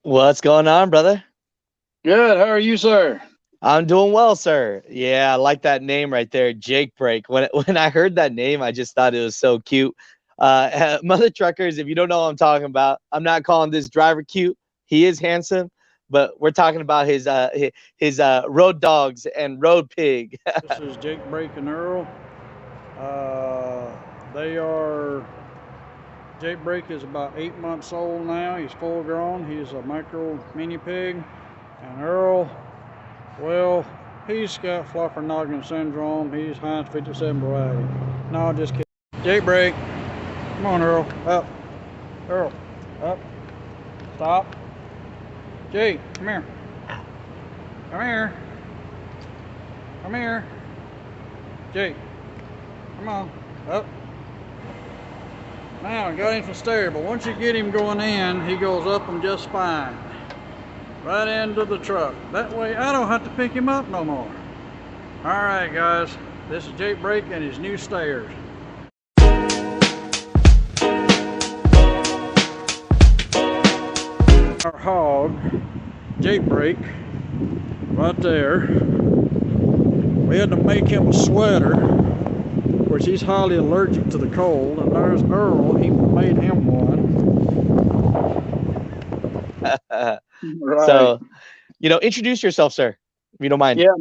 What's going on, brother? Good. How are you, sir? I'm doing well, sir. Yeah, I like that name right there, Jake Break. When I heard that name, I just thought it was so cute. Mother truckers, if you don't know what I'm talking about, I'm not calling this driver cute. He is handsome, but we're talking about his road dogs and road pig. This is Jake Brake and Earl. They are. Jake Brake is about 8 months old now. He's full grown. He's a micro mini pig. And Earl, well, he's got fluffer noggin syndrome. He's Heinz 57 variety. No, just kidding. Jake Brake, come on, Earl. Up. Earl, up. Stop. Jake, come here. Come here. Come here. Jake, come on. Up. Now, I got him some stairs, but once you get him going in, he goes up them just fine. Right into the truck. That way, I don't have to pick him up no more. All right, guys. This is Jake Brake and his new stairs. Our hog, Jake Brake, right there. We had to make him a sweater, which he's highly allergic to the cold. And there's Earl, he made him one. Right. So, introduce yourself, sir, if you don't mind. Yeah,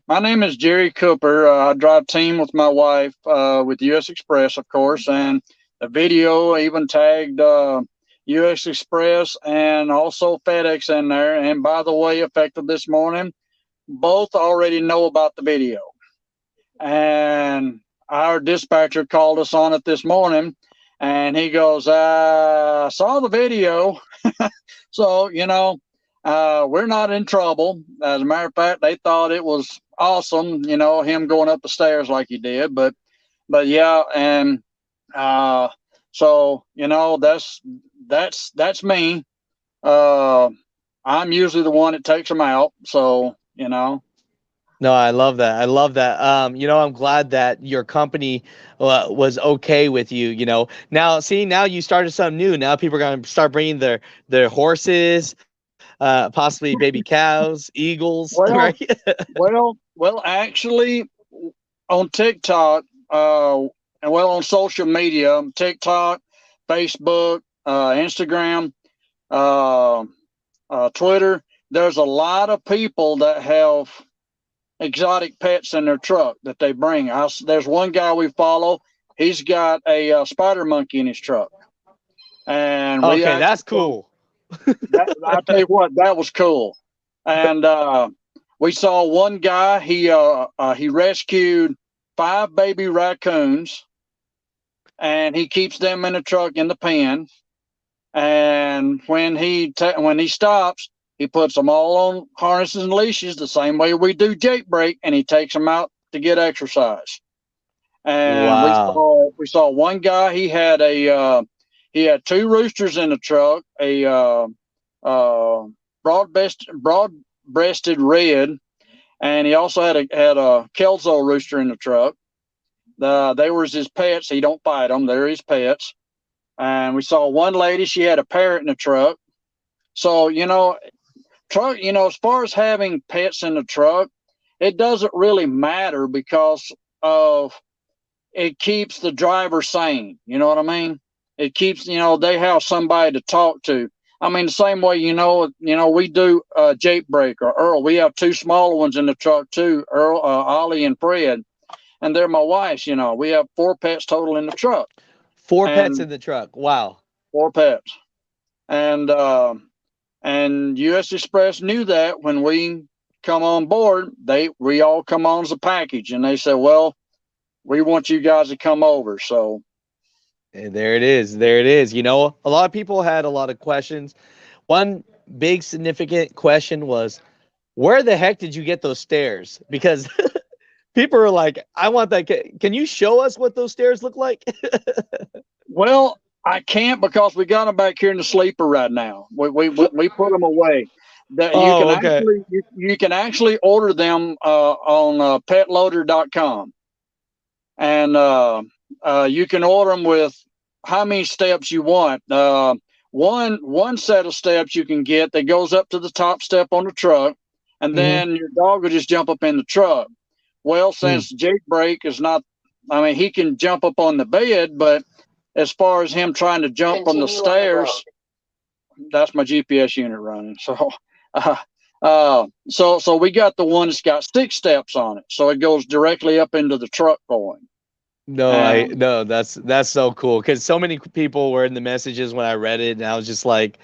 my name is Jerry Cooper. I drive team with my wife with US Express, of course, and the video even tagged US Express and also FedEx in there. And by the way, effective this morning, both already know about the video. And our dispatcher called us on it this morning, and he goes, I saw the video. So, we're not in trouble. As a matter of fact, they thought it was awesome, him going up the stairs like he did. But yeah, and so that's me. I'm usually the one that takes them out. So. No, I love that. I love that. I'm glad that your company was okay with you. Now see, now you started something new. Now people are going to start bringing their horses, possibly baby cows, eagles, right? Well, well. Actually, on TikTok, and on social media, TikTok, Facebook, Instagram, uh, Twitter. There's a lot of people that have exotic pets in their truck that they bring. There's one guy we follow. He's got a spider monkey in his truck, and we Okay, actually that's cool. I tell you what, that was cool. And we saw one guy. He rescued 5 baby raccoons, and he keeps them in the truck in the pen. And when he stops, he puts them all on harnesses and leashes the same way we do Jake Brake, and he takes them out to get exercise. And Wow. we saw one guy. He had 2 roosters in the truck, a broad breasted red, and he also had a Kelso rooster in the truck. They were his pets. He don't fight them; they're his pets. And we saw one lady. She had a parrot in the truck. So truck. As far as having pets in the truck, it doesn't really matter because of it keeps the driver sane. You know what I mean? It keeps they have somebody to talk to. I mean, the same way we do Jake Brake or Earl. We have 2 smaller ones in the truck too, Earl, Ollie, and Fred, and they're my wife's. We have 4 pets total in the truck, Four pets and in the truck. Wow. 4 pets, and US Express knew that when we come on board, we all come on as a package, and they said, well, we want you guys to come over. So And there it is. There it is. A lot of people had a lot of questions. One big significant question was, where the heck did you get those stairs? Because people are like, I want that. Can you show us what those stairs look like? well, I can't because we got them back here in the sleeper right now. We put them away. That Oh, okay. you can actually order them on petloader.com, and you can order them with how many steps you want. one set of steps you can get that goes up to the top step on the truck, and Mm-hmm. then your dog will just jump up in the truck. Well, Mm. since Jake Brake is not, I mean, he can jump up on the bed, but as far as him trying to jump from the stairs, that's my GPS unit running. So we got the one that's got 6 steps on it, so it goes directly up into the truck going. And No, that's so cool because so many people were in the messages when I read it, and I was just like,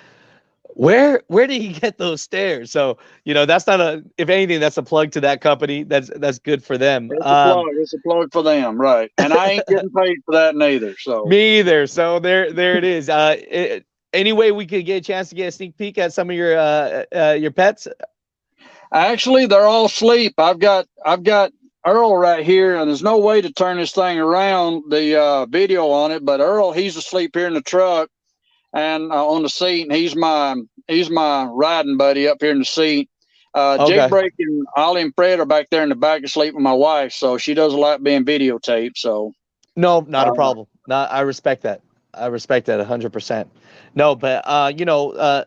where did he get those stairs? So that's not a, if anything, that's a plug to that company. That's good for them. it's a plug. It's a plug for them, right? And I ain't getting paid for that neither. So Me either. So there it is. Any way we could get a chance to get a sneak peek at some of your pets? actually, they're all asleep. I've got Earl right here, and there's no way to turn this thing around, the video on it. But Earl, he's asleep here in the truck and on the seat, and he's my riding buddy up here in the seat. Jake Okay. Brake and Ollie and Fred are back there in the back asleep with my wife, so she doesn't like being videotaped. So No, not a uh, problem. Not, I respect that. I respect that 100%. No, but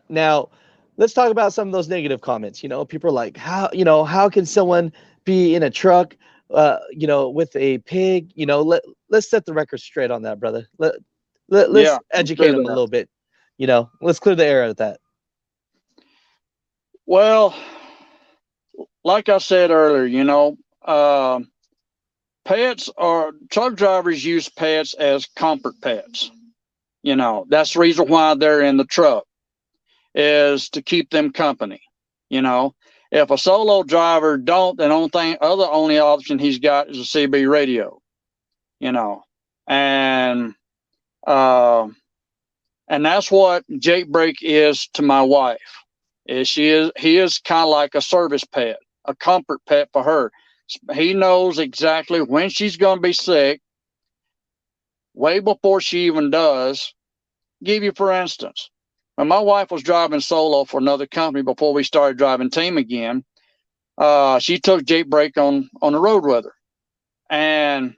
now let's talk about some of those negative comments. People are like, how can someone be in a truck, with a pig? Let's set the record straight on that, brother. yeah, Let's let's educate do them a that. little bit. Let's clear the air of that. Well, like I said earlier, pets or truck drivers use pets as comfort pets. That's the reason why they're in the truck, is to keep them company. You know, if a solo driver don't, the only option he's got is a CB radio. You know, and uh, and that's what Jake Brake is to my wife. He is kind of like a service pet, a comfort pet for her. He knows exactly when she's going to be sick, way before she even does. Give you for instance, when my wife was driving solo for another company before we started driving team again, she took Jake Brake on the road with her, and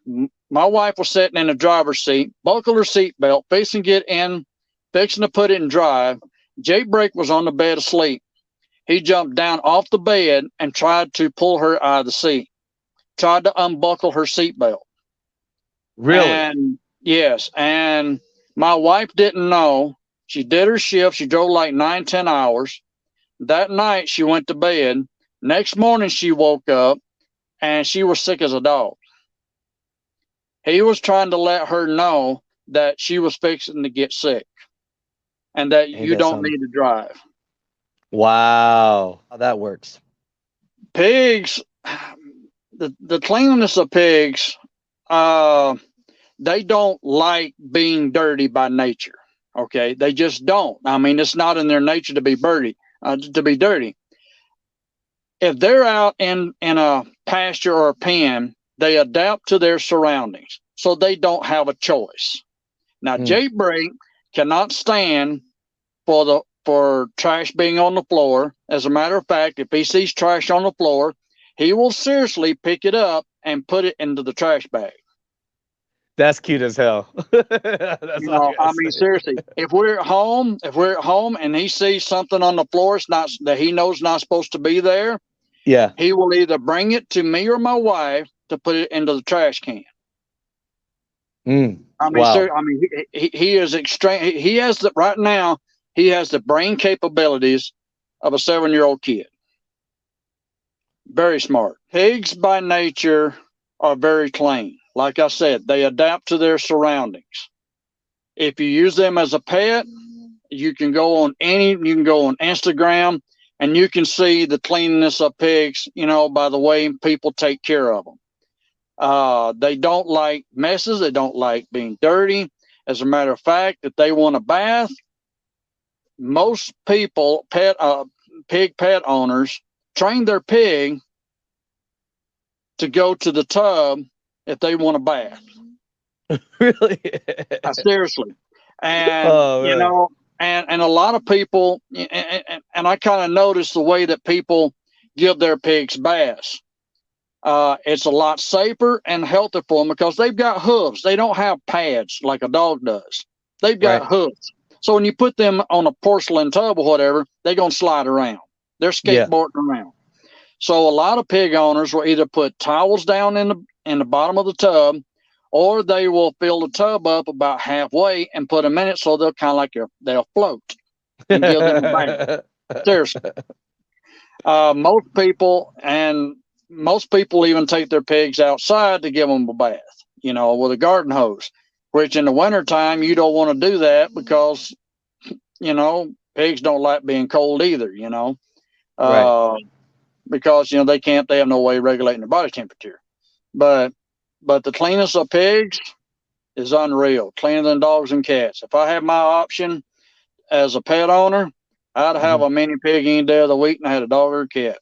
my wife was sitting in the driver's seat, buckled her seatbelt, fixing to put it in drive. Jake Brake was on the bed asleep. He jumped down off the bed and tried to pull her out of the seat, tried to unbuckle her seatbelt. Really? And yes, and my wife didn't know. She did her shift. She drove like 9, 10 hours. That night she went to bed. Next morning she woke up and she was sick as a dog. He was trying to let her know that she was fixing to get sick and that Ain't you that don't something? need to drive. Wow. How that works. Pigs, the cleanliness of pigs, uh, they don't like being dirty by nature. Okay, they just don't. I mean, it's not in their nature to be dirty. If they're out in a pasture or a pen, they adapt to their surroundings, so they don't have a choice. Now, Mm. Jake Brake cannot stand for trash being on the floor. As a matter of fact, if he sees trash on the floor, he will seriously pick it up and put it into the trash bag. That's cute as hell. That's all I I gotta mean, say. seriously, if we're at home and he sees something on the floor it's not that he knows not supposed to be there, Yeah. he will either bring it to me or my wife to put it into the trash can. Mm. I mean, Wow. sir, I mean, he is extreme. He has the right now. He has the brain capabilities of a 7-year-old kid. Very smart. Pigs by nature are very clean. Like I said, they adapt to their surroundings. If you use them as a pet, you can go on Instagram and you can see the cleanliness of pigs, by the way people take care of them. They don't like messes. They don't like being dirty. As a matter of fact, if they want a bath, most people, pig pet owners, train their pig to go to the tub if they want a bath. Really? Seriously, and Oh man. and a lot of people, and I kind of notice the way that people give their pigs baths. It's a lot safer and healthier for them because they've got hooves. They don't have pads like a dog does. They've Right. got hooves. So when you put them on a porcelain tub or whatever, they're going to slide around. They're Yeah. skateboarding around. So a lot of pig owners will either put towels down in the bottom of the tub, or they will fill the tub up about halfway and put them in it so they'll kind of like they'll float and give them a bath. Seriously. Most people even take their pigs outside to give them a bath, with a garden hose, which in the wintertime you don't want to do that because, pigs don't like being cold either, Right. because, they have no way of regulating their body temperature. But the cleanliness of pigs is unreal, cleaner than dogs and cats. If I had my option as a pet owner, I'd have Mhm. a mini pig any day of the week and I had a dog or a cat.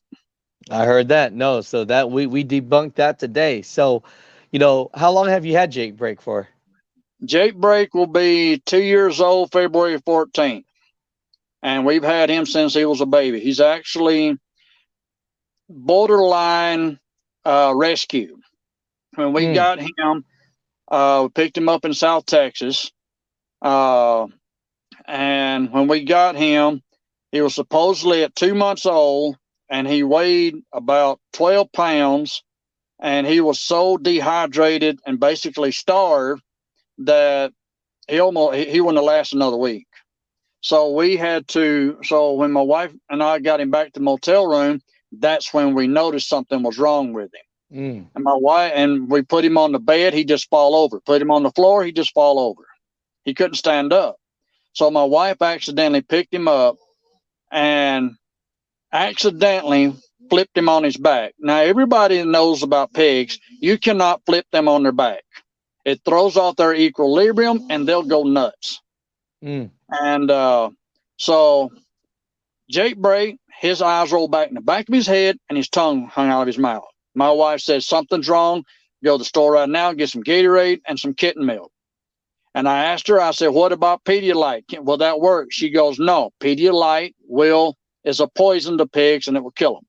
I heard that. No, so that we debunked that today. So, how long have you had Jake Break for? Jake Break will be 2 years old February 14th. And we've had him since he was a baby. He's actually borderline rescue. When we Mm. got him, we picked him up in South Texas. And when we got him, he was supposedly at 2 months old and he weighed about 12 pounds. And he was so dehydrated and basically starved that he wouldn't have lasted another week. So when my wife and I got him back to the motel room, that's when we noticed something was wrong with him. Mm. And we put him on the bed, he just fall over. Put him on the floor, he just fall over. He couldn't stand up. So my wife accidentally picked him up and accidentally flipped him on his back. Now, everybody knows about pigs, you cannot flip them on their back. It throws off their equilibrium and they'll go nuts. Mm. And so Jake Bray, his eyes rolled back in the back of his head and his tongue hung out of his mouth. My wife said, something's wrong. Go to the store right now, get some Gatorade and some kitten milk. And I asked her, I said, what about Pedialyte? Will that work? She goes, no, Pedialyte is a poison to pigs and it will kill them.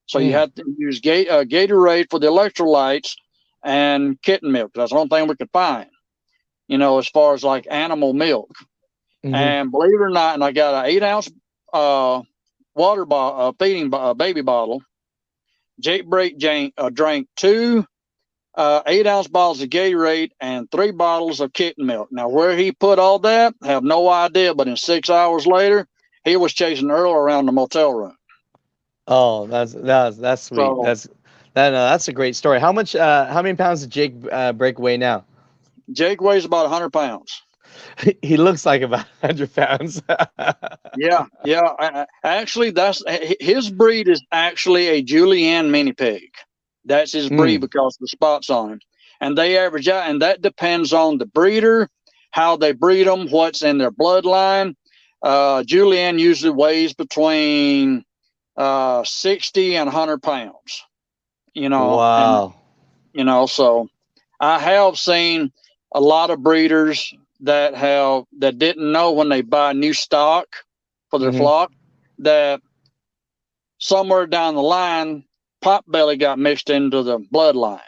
So you have to use Gatorade for the electrolytes and kitten milk. That's the only thing we could find, as far as like animal milk. Mm-hmm. And believe it or not, and I got an 8-ounce water bottle, feeding baby bottle. Jake Break drank 2 8-ounce bottles of Gatorade and 3 bottles of kitten milk. Now, where he put all that, I have no idea. But in 6 hours later, he was chasing Earl around the motel room. Oh, that's sweet. So, That's a great story. How many pounds does Jake Break weigh now? Jake weighs about 100 pounds. He looks like about 100 pounds. Yeah. Actually, his breed is actually a Julienne mini pig. That's his breed because of the spots on him. And they average out, and that depends on the breeder, how they breed them, what's in their bloodline. Julienne usually weighs between 60 and 100 pounds. Wow. And so I have seen a lot of breeders that didn't know when they buy new stock for their flock that somewhere down the line potbelly got mixed into the bloodline.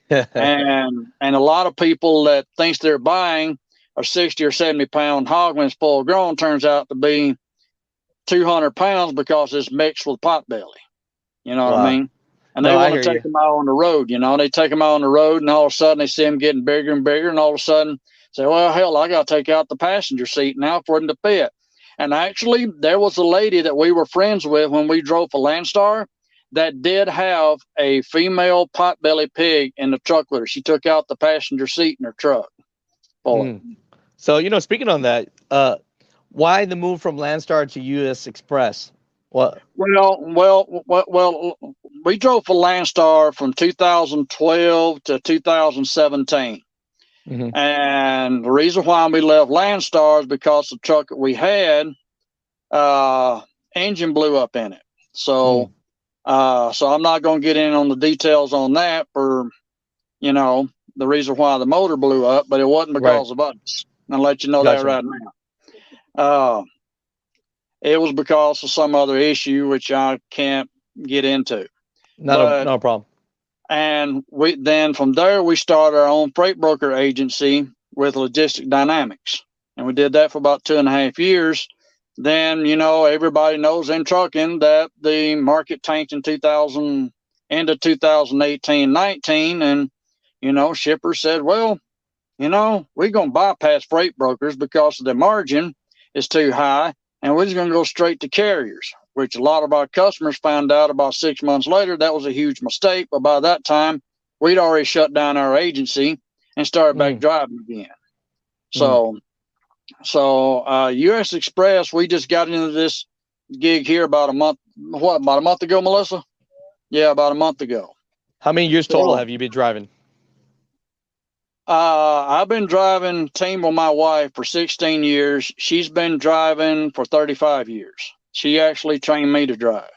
and a lot of people that thinks they're buying a 60 or 70 pound hog when it's full grown turns out to be 200 pounds because it's mixed with potbelly. You know what I mean? And they want to take them out on the road. They take them out on the road and all of a sudden they see them getting bigger and bigger. And all of a sudden say, well, hell, I got to take out the passenger seat now for them to fit. And actually, there was a lady that we were friends with when we drove for Landstar that did have a female potbelly pig in the truck with her. She took out the passenger seat in her truck. So, speaking on that, why the move from Landstar to US Express? What? Well, we drove for Landstar from 2012 to 2017. And the reason why we left Landstar is because the truck that we had, engine blew up in it. So I'm not going to get in on the details on that for, the reason why the motor blew up, but it wasn't because of us. I'll let you know that right now. It was because of some other issue, which I can't get into. Not a problem. And from there, we started our own freight broker agency with Logistic Dynamics. and we did that for about 2.5 years. Then, everybody knows in trucking that the market tanked in 2000 into 2018, 19. And, shippers said, well, we're going to bypass freight brokers because the margin is too high, and we're just going to go straight to carriers, which a lot of our customers found out about 6 months later that was a huge mistake. But by that time, we'd already shut down our agency and started back driving again. So U.S. Express, we just got into this gig here about a month ago, Melissa? Yeah, about a month ago. How many years total have you been driving? I've been driving team with my wife for 16 years. She's been driving for 35 years. She actually trained me to drive.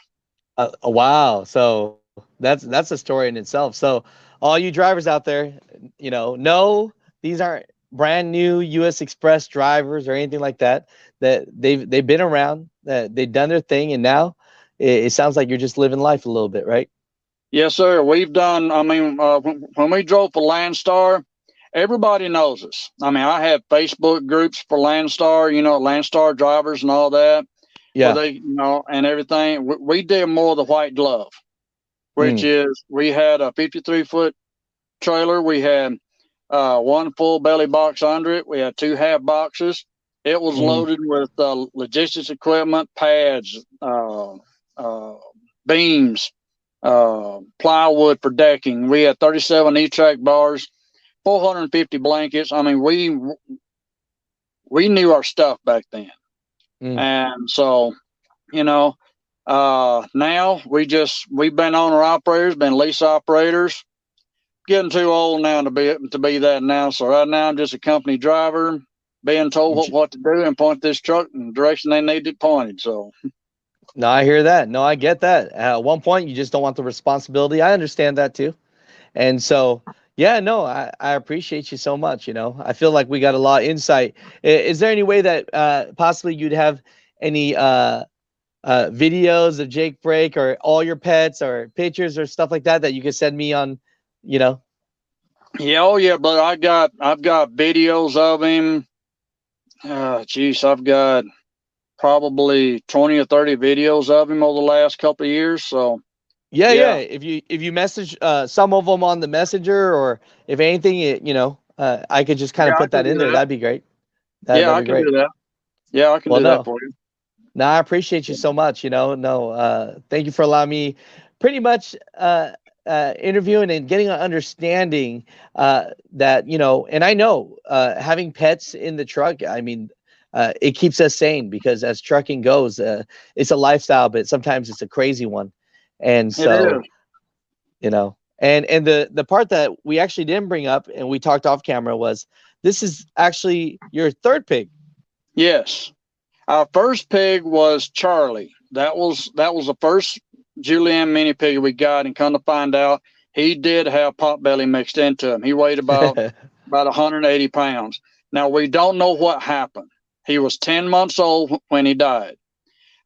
Wow. So that's a story in itself. So all you drivers out there, no, these aren't brand new U.S. Express drivers or anything like that. That they've been around, that they've done their thing, and now it sounds like you're just living life a little bit, right? Yes, sir. We've done. I mean, when we drove for Landstar, everybody knows us. I mean, I have Facebook groups for Landstar, Landstar drivers and all that. Yeah. Where they, and everything. We did more of the white glove, which is we had a 53-foot trailer. We had one full belly box under it. We had 2 half boxes. It was loaded with logistics equipment, pads, beams, plywood for decking. We had 37 E-track bars, 450 blankets. I mean, we knew our stuff back then. And so, now we've been owner operators, been lease operators, getting too old now to be that now. So right now I'm just a company driver, being told what to do and point this truck in the direction they need it pointed. So. No, I hear that. No, I get that. At one point, you just don't want the responsibility. I understand that too. And so, yeah, no, I appreciate you so much. I feel like we got a lot of insight. Is there any way that possibly you'd have any videos of Jake Brake or all your pets or pictures or stuff like that you could send me on, Yeah, oh yeah, but I've got videos of him. I've got probably 20 or 30 videos of him over the last couple of years. So yeah. If you message some of them on the messenger, or if anything, I could just kind of put that in there. That'd be great. That'd be great. Do that. Yeah, I can do that for you. No, I appreciate you so much. Thank you for allowing me pretty much interviewing and getting an understanding that, and I know having pets in the truck, I mean, it keeps us sane, because as trucking goes, it's a lifestyle, but sometimes it's a crazy one. And so, and the part that we actually didn't bring up and we talked off camera was, this is actually your 3rd pig. Yes. Our first pig was Charlie. That was the first Julienne mini pig we got, and come to find out, he did have potbelly mixed into him. He weighed about 180 pounds. Now, we don't know what happened. He was 10 months old when he died.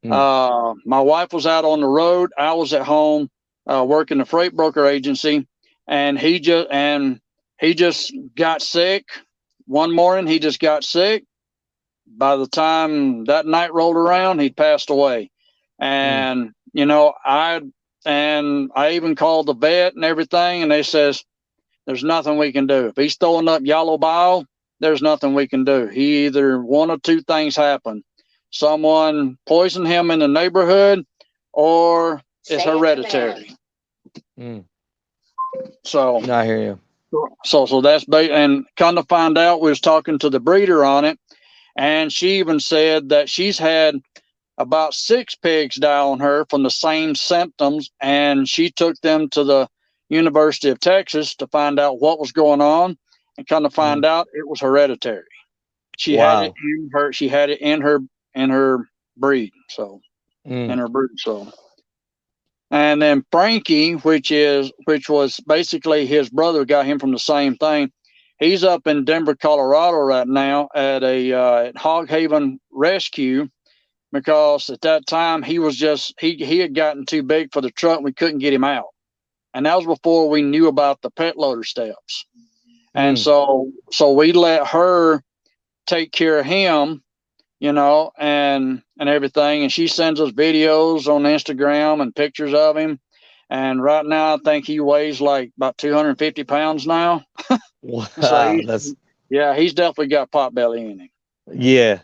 My wife was out on the road. I was at home working the freight broker agency, and he just got sick. One morning, he just got sick. By the time that night rolled around, he'd passed away. And, I even called the vet and everything, and they says, there's nothing we can do. If he's throwing up yellow bile, there's nothing we can do. He either one or two things happen. Someone poisoned him in the neighborhood, or it's hereditary. So I hear you. So that's and kind of find out, we was talking to the breeder on it, and she even said that she's had about 6 pigs die on her from the same symptoms, and she took them to the University of Texas to find out what was going on, and kind of find out it was hereditary. She had it in her. She had it in her breed. So in her brood. So. And then Frankie, which was basically his brother, got him from the same thing. He's up in Denver, Colorado right now at at Hog Haven Rescue, because at that time he had gotten too big for the truck. We couldn't get him out, and that was before we knew about the pet loader steps. And so we let her take care of him, and everything. And she sends us videos on Instagram and pictures of him. And right now, I think he weighs like about 250 pounds now. So Wow, that's he's definitely got pot belly in him. yeah.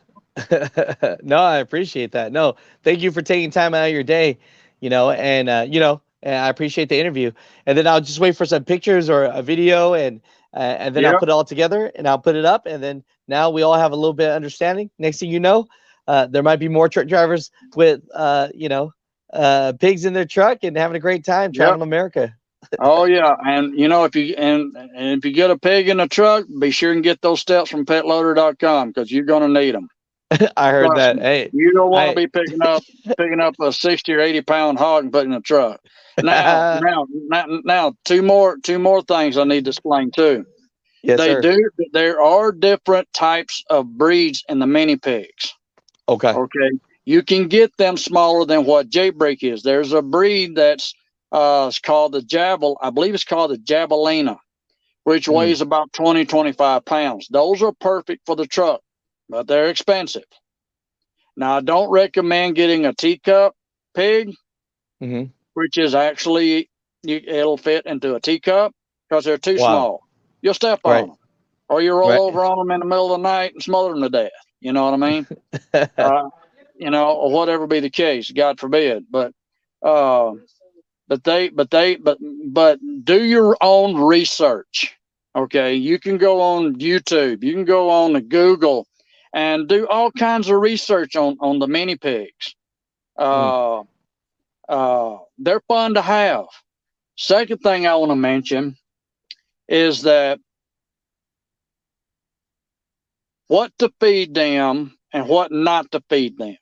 No, I appreciate that. No, thank you for taking time out of your day, and I appreciate the interview. And then I'll just wait for some pictures or a video, and then I'll Yep. put it all together and I'll put it up. And then now we all have a little bit of understanding. Next thing you know, there might be more truck drivers with, pigs in their truck and having a great time Yep. traveling America. Oh yeah, and if you get a pig in the truck, be sure and get those steps from petloader.com because you're gonna need them. I heard Trust that. me, Hey, you don't want to I, be picking up a 60 or 80 pound hog and putting in a truck. Now, two more things I need to explain too. yes, sir. There are different types of breeds in the mini pigs. Okay. Okay, you can get them smaller than what Jaybreak is. There's a breed that's it's called the Jabal. I believe it's called the Jabalina, which Mm, weighs about 20, 25 pounds. Those are perfect for the truck, but they're expensive. Now, I don't recommend getting a teacup pig, hmm which is actually, it'll fit into a teacup because they're too Wow. small. You'll step on Right. them, or you roll Right. over on them in the middle of the night and smother them to death. You know what I mean? Uh, or whatever be the case, God forbid. Uh, but do your own research. Okay, you can go on YouTube, you can go on to Google, and do all kinds of research on the mini pigs. Mm, Uh, they're fun to have. Second thing I want to mention is that what to feed them and what not to feed them.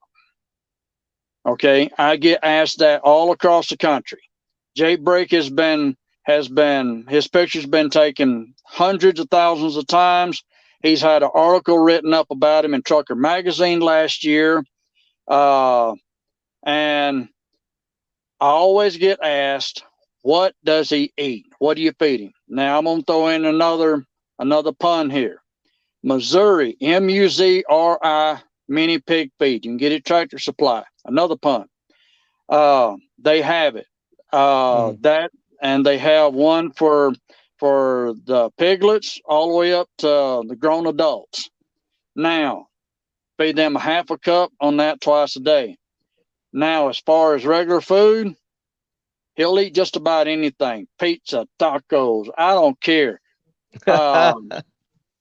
Okay, I get asked that all across the country. Jay Break his picture's been taken hundreds of thousands of times. He's had an article written up about him in Trucker Magazine last year, and I always get asked, "What does he eat? What do you feed him?" Now I'm gonna throw in another pun here. Missouri, Muzri mini pig feed. You can get it Tractor Supply. Another pun. They have it. mm. That and they have one for the piglets all the way up to the grown adults. Now, feed them a half a cup on that twice a day. Now, as far as regular food, he'll eat just about anything. Pizza, tacos, I don't care.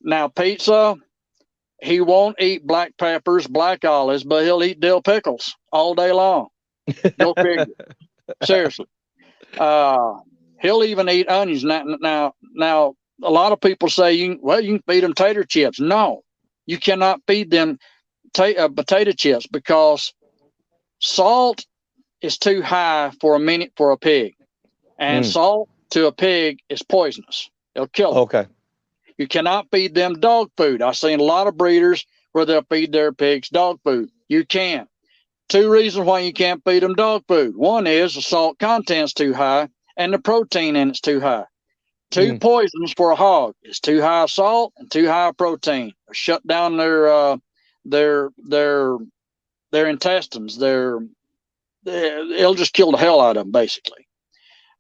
Now, pizza, he won't eat black peppers, black olives, but he'll eat dill pickles all day long. Go figure. Seriously. Uh, he'll even eat onions. Now, a lot of people say you can feed them tater chips. No, you cannot feed them potato chips because salt is too high for a pig, and Mm, salt to a pig is poisonous. It'll kill them. okay. You cannot feed them dog food. I've seen a lot of breeders where they'll feed their pigs dog food. You can't. Two reasons why you can't feed them dog food. One is the salt content's too high and the protein in it's too high. Two Mm, poisons for a hog is too high salt and too high protein. Shut down their intestines. It'll just kill the hell out of them basically.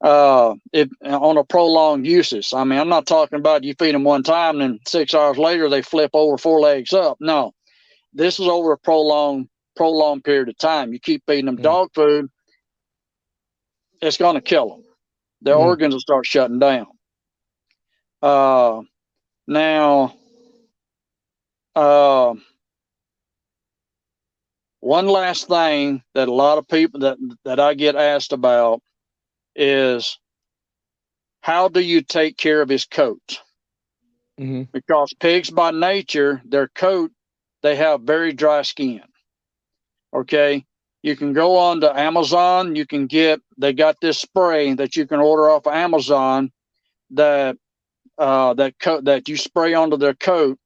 If on a prolonged uses. I mean, I'm not talking about you feed them one time and then 6 hours later they flip over 4 legs up. No, this is over a prolonged period of time. You keep feeding them mm, dog food, it's going to kill them. Their mm. organs will start shutting down. Now, uh, one last thing that a lot of people that I get asked about is how do you take care of his coat? hmm Because pigs by nature, their coat, they have very dry skin. Okay. You can go on to Amazon. They got this spray that you can order off of Amazon that that you spray onto their coat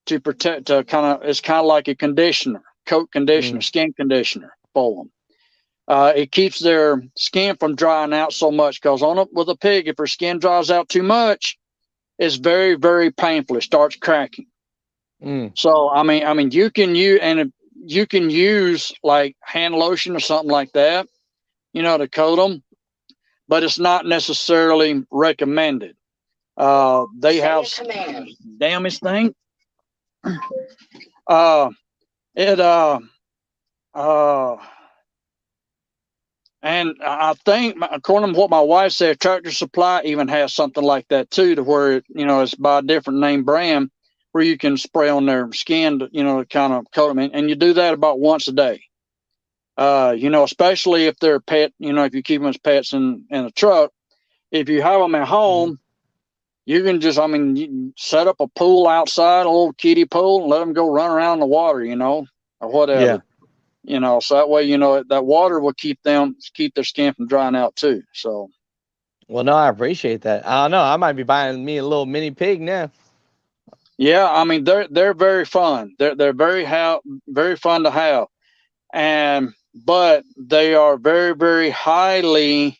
to protect, it's kind of like a conditioner, coat conditioner, Mm, skin conditioner for them. It keeps their skin from drying out so much because with a pig, if her skin dries out too much, it's very, very painful. It starts cracking. Mm. So I mean, you can use like hand lotion or something like that, to coat them, but it's not necessarily recommended. They have damnest thing. Uh, it uh, and I think, according to what my wife said, Tractor Supply even has something like that too, to where it's by a different name brand, where you can spray on their skin to kind of coat them, and you do that about once a day. Especially if they're pet, if you keep them as pets in a truck. If you have them at home, you can just, you set up a pool outside, a little kiddie pool, and let them go run around in the water, or Yeah. whatever. So that way, that water will keep their skin from drying out too. So Well, no, I appreciate that. I don't know. I might be buying me a little mini pig now. yeah, they're very fun. They're very fun to have, but they are very, very highly.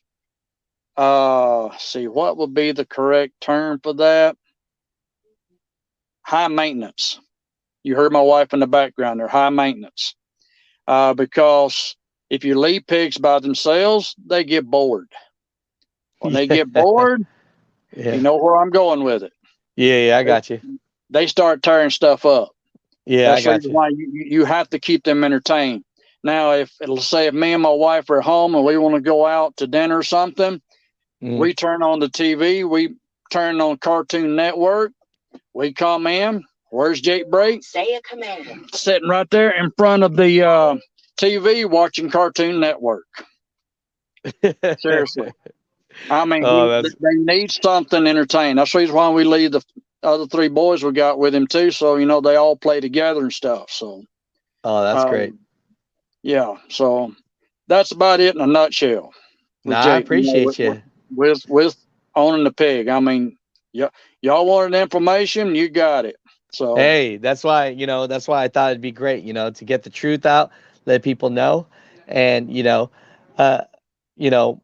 See, what would be the correct term for that? High maintenance. You heard my wife in the background. They're high maintenance, because if you leave pigs by themselves, they get bored. When they Yeah. get bored, you Yeah. know where I'm going with it. Yeah. Yeah. I They, got you. they start tearing stuff up. Yeah. I That's the got reason you. why you have to keep them entertained. Now, if it'll say if me and my wife are home and we want to go out to dinner or something, Mm. we turn on the TV, we turn on Cartoon Network, we come in. Where's Jake Brake? Say a command. Sitting right there in front of the TV watching Cartoon Network. Seriously. I mean, Oh, they that's need something entertaining. That's the reason why we leave the other three boys we got with him too. So they all play together and stuff. So great. yeah. So that's about it in a nutshell No, with I Jake. appreciate you. With owning the pig. I mean, yeah, y'all wanted information, you got it. So Hey, that's why I thought it'd be great, to get the truth out, let people know. And, uh, you know,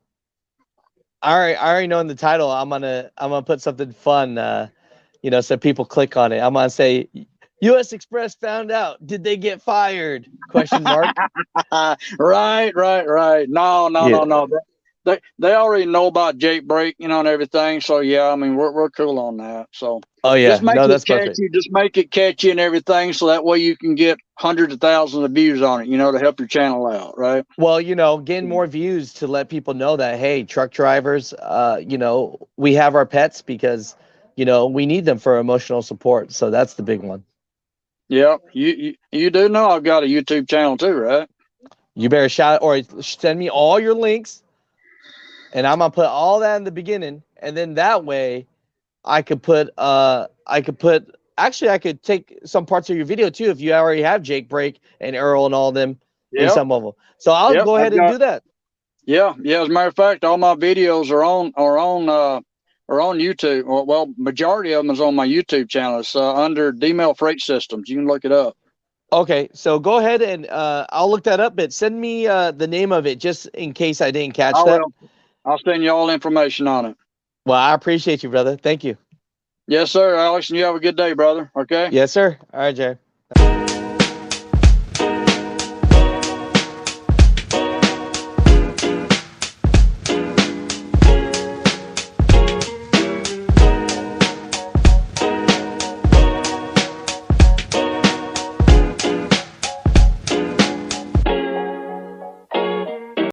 I already know in the title, I'm gonna put something fun, so people click on it. I'm gonna say US Express found out. Did they get fired? Question mark. right. No, no, Yeah. no, no. They already know about Jake Brake, and everything. So yeah, I mean we're cool on that. So Oh just yeah. make No, it that's perfect. catchy, and everything, so that way you can get hundreds of thousands of views on it, to help your channel out, right? Well, getting more views to let people know that, hey, truck drivers, we have our pets because, we need them for emotional support. So that's the big one. Yeah, you do know I've got a YouTube channel too, right? You better shout or send me all your links, and I'm gonna put all that in the beginning, and then that way I could put actually I could take some parts of your video too if you already have Jake Brake and Earl and all them in Yep, some of them. So I'll yep. go ahead I've and got do that. yeah. As a matter of fact, all my videos are on YouTube. Well, majority of them is on my YouTube channel. It's under D-Mail Freight Systems. You can look it up. Okay, so go ahead and I'll look that up, but send me the name of it just in case I didn't catch I that. will. I'll send you all information on it. Well, I appreciate you, brother. Thank you. Yes, sir, Alex, and you have a good day, brother. Okay. Yes, sir. All right, Jay.